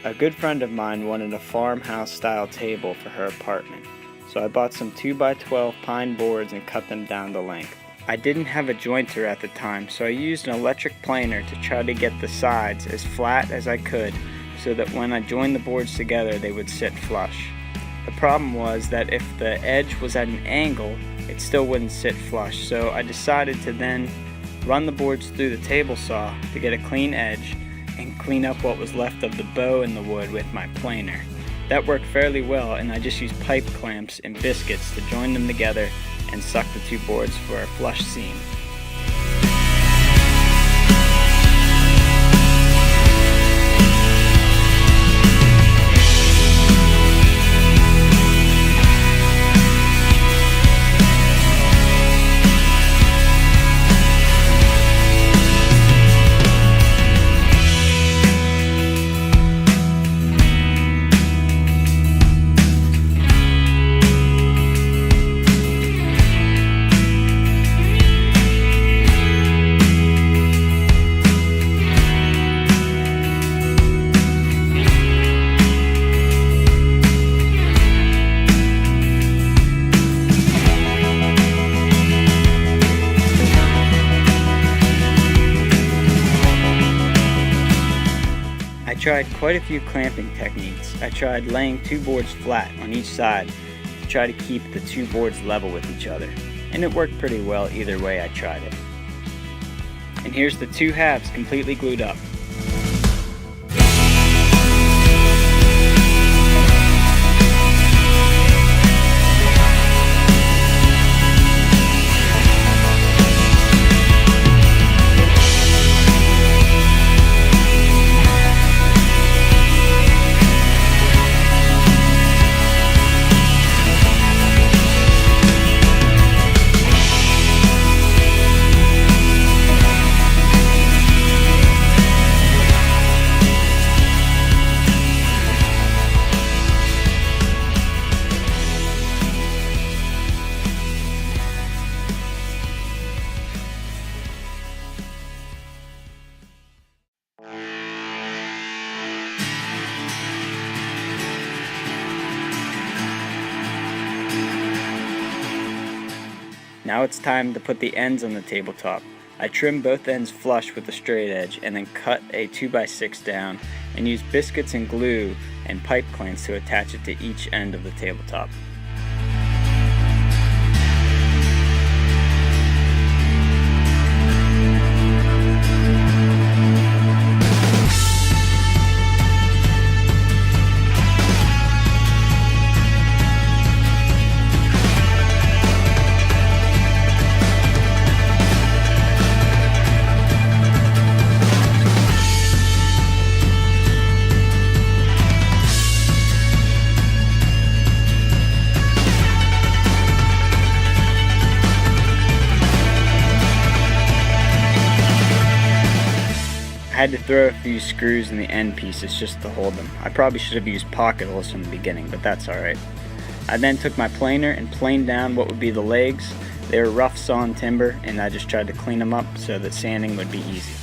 A good friend of mine wanted a farmhouse style table for her apartment, so I bought some 2x12 pine boards and cut them down to length. I didn't have a jointer at the time, so I used an electric planer to try to get the sides as flat as I could so that when I joined the boards together they would sit flush. The problem was that if the edge was at an angle, it still wouldn't sit flush, so I decided to then run the boards through the table saw to get a clean edge and clean up what was left of the bow in the wood with my planer. That worked fairly well, and I just used pipe clamps and biscuits to join them together and suck the two boards for a flush seam. I tried quite a few clamping techniques. I tried laying two boards flat on each side to try to keep the two boards level with each other, and it worked pretty well either way I tried it. And here's the two halves completely glued up. Now it's time to put the ends on the tabletop. I trimmed both ends flush with the straight edge and then cut a 2x6 down and used biscuits and glue and pipe clamps to attach it to each end of the tabletop. I had to throw a few screws in the end pieces just to hold them. I probably should have used pocket holes from the beginning, but that's alright. I then took my planer and planed down what would be the legs. They were rough sawn timber, and I just tried to clean them up so that sanding would be easy.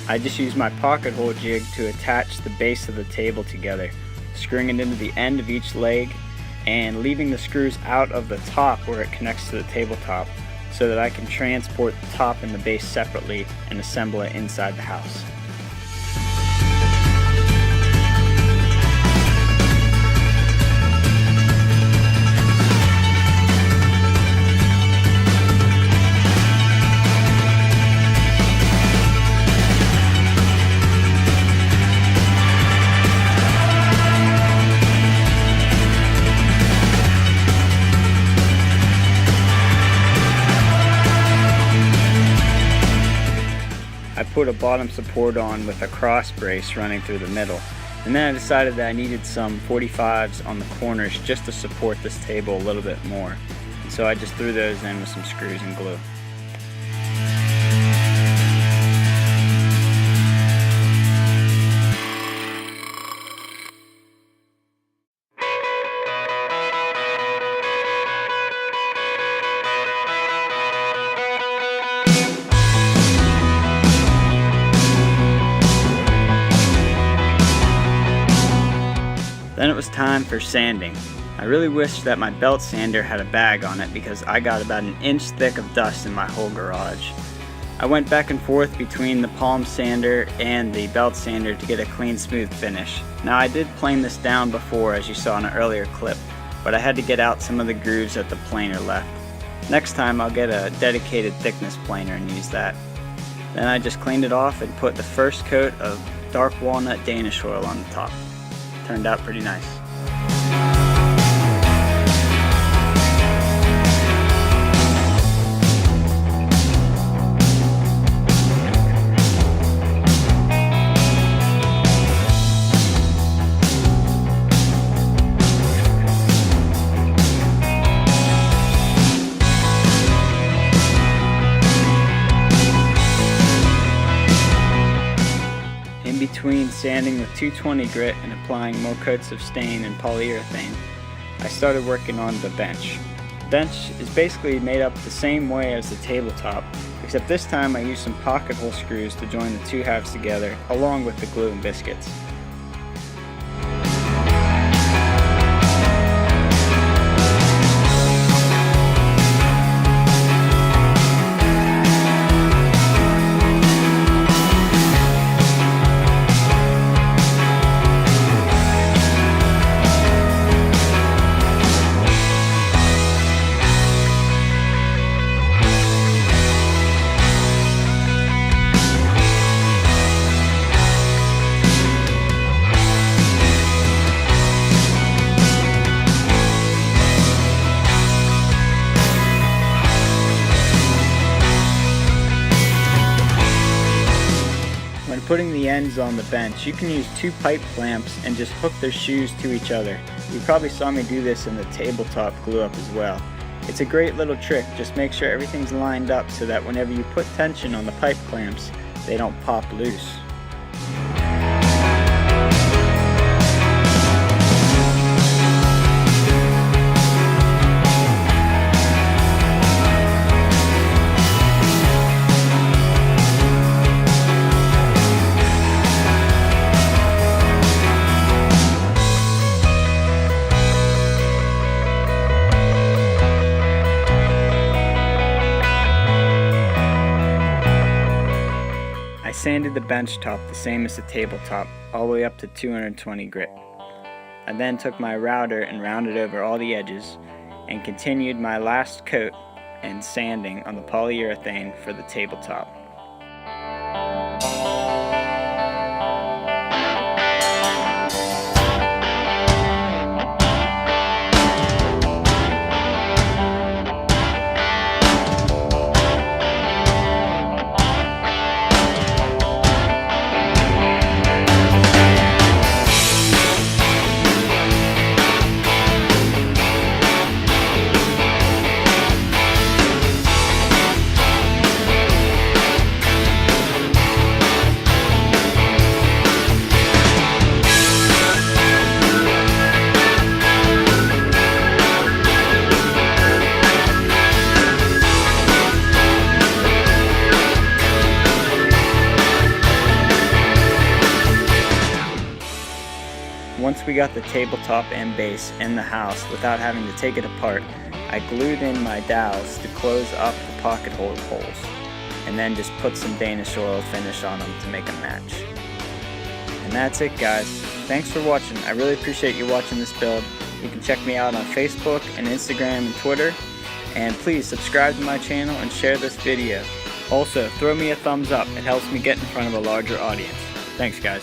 I just used my pocket hole jig to attach the base of the table together, screwing it into the end of each leg and leaving the screws out of the top where it connects to the tabletop so that I can transport the top and the base separately and assemble it inside the house. I put a bottom support on with a cross brace running through the middle, And then I decided that I needed some 45s on the corners just to support this table a little bit more. And so I just threw those in with some screws and glue. Then it was time for sanding. I really wish that my belt sander had a bag on it because I got about an inch thick of dust in my whole garage. I went back and forth between the palm sander and the belt sander to get a clean, smooth finish. Now I did plane this down before, as you saw in an earlier clip, but I had to get out some of the grooves that the planer left. Next time I'll get a dedicated thickness planer and use that. Then I just cleaned it off and put the first coat of dark walnut Danish oil on the top. Turned out pretty nice. Between sanding with 220 grit and applying more coats of stain and polyurethane, I started working on the bench. The bench is basically made up the same way as the tabletop, except this time I used some pocket hole screws to join the two halves together, along with the glue and biscuits. Putting the ends on the bench, you can use two pipe clamps and just hook their shoes to each other. You probably saw me do this in the tabletop glue up as well. It's a great little trick. Just make sure everything's lined up so that whenever you put tension on the pipe clamps, they don't pop loose. I sanded the bench top the same as the tabletop, all the way up to 220 grit. I then took my router and rounded over all the edges and continued my last coat and sanding on the polyurethane for the tabletop. Once we got the tabletop and base in the house without having to take it apart, I glued in my dowels to close up the pocket hole holes, and then just put some Danish oil finish on them to make a match. And that's it, guys. Thanks for watching. I really appreciate you watching this build. You can check me out on Facebook and Instagram and Twitter, and please subscribe to my channel and share this video. Also, throw me a thumbs up. It helps me get in front of a larger audience. Thanks, guys.